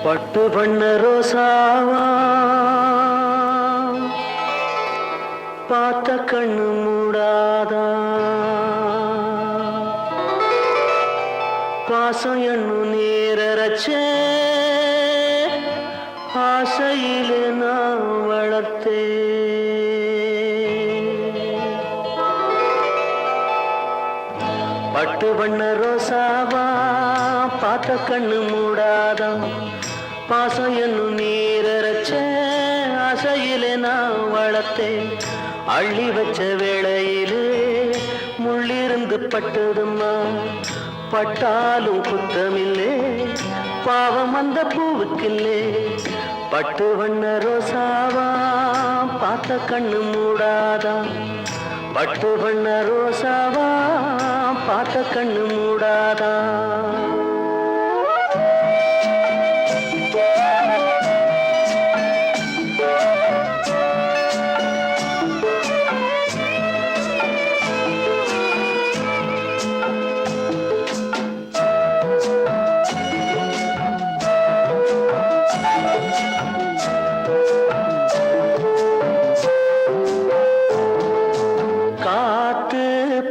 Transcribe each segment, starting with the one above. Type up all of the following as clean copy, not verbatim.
பட்டு பண்ண ரோசாவா பார்த்த கண்ணு மூடாதா பாசம் எண்ணு நேரச்சே ஆசையில நான் வளர்த்தே பட்டு பண்ண ரோசாவா பார்த்த கண்ணு மூடாதா பாசம் என்னும் நீரச்ச ஆசையிலே நான் வளர்த்தேன் அள்ளி வச்ச வேளையிலே முள்ளிருந்து பட்டதும்மா பட்டாலும் குத்தமில்லே பாவம் அந்த பூவுக்கில்லே பட்டு வண்ண ரோசாவா பார்த்த கண்ணு மூடாதா பட்டு வண்ண ரோசாவா பார்த்த கண்ணு மூடாதா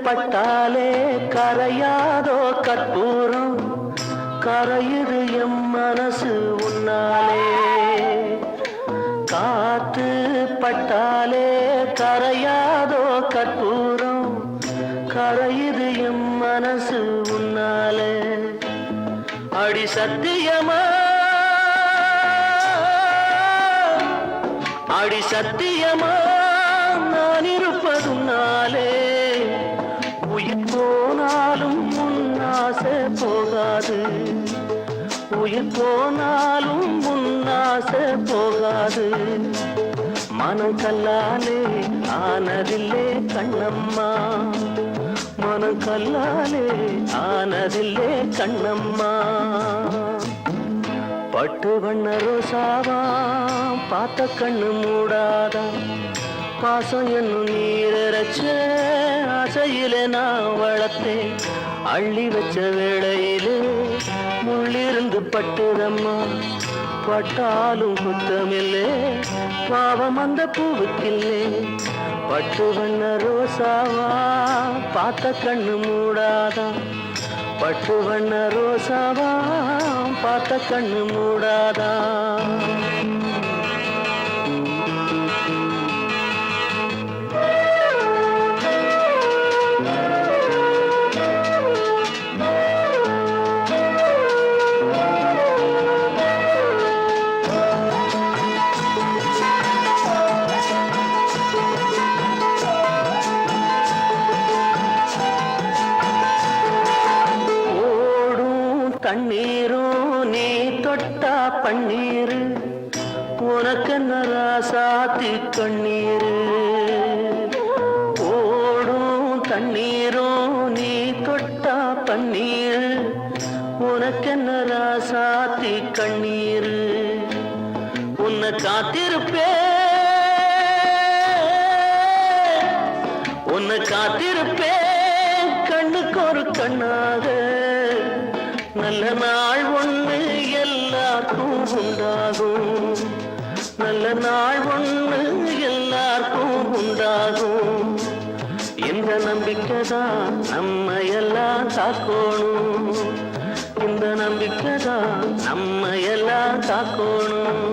பட்டாலே கரையாதோ கற்பூரம் கரையுது எம் மனசு உன்னாலே காத்து பட்டாலே கரையாதோ கற்பூரம் கரையுது எம் மனசு உன்னாலே அடி சத்தியமா அடி சத்தியமா நான் இருப்பதுன்னாலே உயிர் போனாலும் முன்னாசை போகாது உயிர் போனாலும் முன்னாசை போகாது மனம் கல்லாலே ஆனதில்லே கண்ணம்மா மனம் கல்லாலே ஆனதில்லே கண்ணம்மா பட்டு வண்ண ரோசாவா பார்த்த கண்ணு மூடாதா பாசம் என்னும் நீரச்ச ஆசையிலே நான் வளர்த்தேன் அள்ளி வச்ச வேளையிலே முள்ளிருந்து பட்டுதம்மா பட்டாலும் குத்தமில்லே பாவம் அந்த பூவுக்கில்லே பட்டு வண்ண ரோசாவா பார்த்த கண்ணு மூடாதா பட்டு வண்ண ரோசாவா பார்த்த கண்ணு மூடாதா தண்ணீரும் நீ தொட்டா பன்னீரு உனக்கு நராசாத்தி கண்ணீரு ஓடும் தண்ணீரும் நீ தொட்டா பன்னீரு உனக்கு நராசாத்தி கண்ணீரு உன்னை காத்திருப்பே உன்னை காத்திருப்பே கண்ணுக்கு ஒரு கண்ணாக நல்ல நாள் ஒண்ணு எல்லாருக்கும் உண்டாகும் நல்ல நாள் ஒண்ணு எல்லாருக்கும் உண்டாகும் இந்த நம்பிக்கைதான் நம்ம எல்லாம் காக்கணும் இந்த நம்பிக்கைதான் நம்ம எல்லாம் காக்கணும்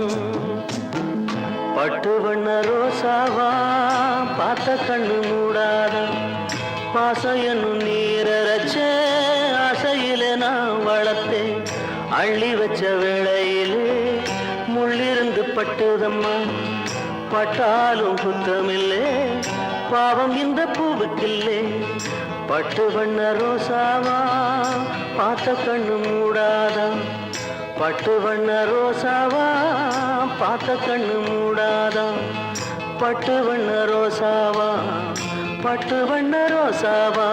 பட்டு வண்ண ரோசாவா பார்த்த கண்ணு மூடாதா பாசம் என்னும் நீரச்ச ஆசையிலே நான் வளர்த்தேன் அள்ளி வச்ச வேளையிலே முள்ளிருந்து பட்டுதம்மா பட்டாலும் குத்தமில்லே பாவம் இந்த பூவுக்கில்லே பட்டு வண்ண ரோசாவா பார்த்த கண்ணு மூடாதா பட்டு வண்ண ரோசாவா பார்த்த கண்ணு மூடாதா பட்டு வண்ண ரோசாவா பட்டு வண்ண ரோசாவா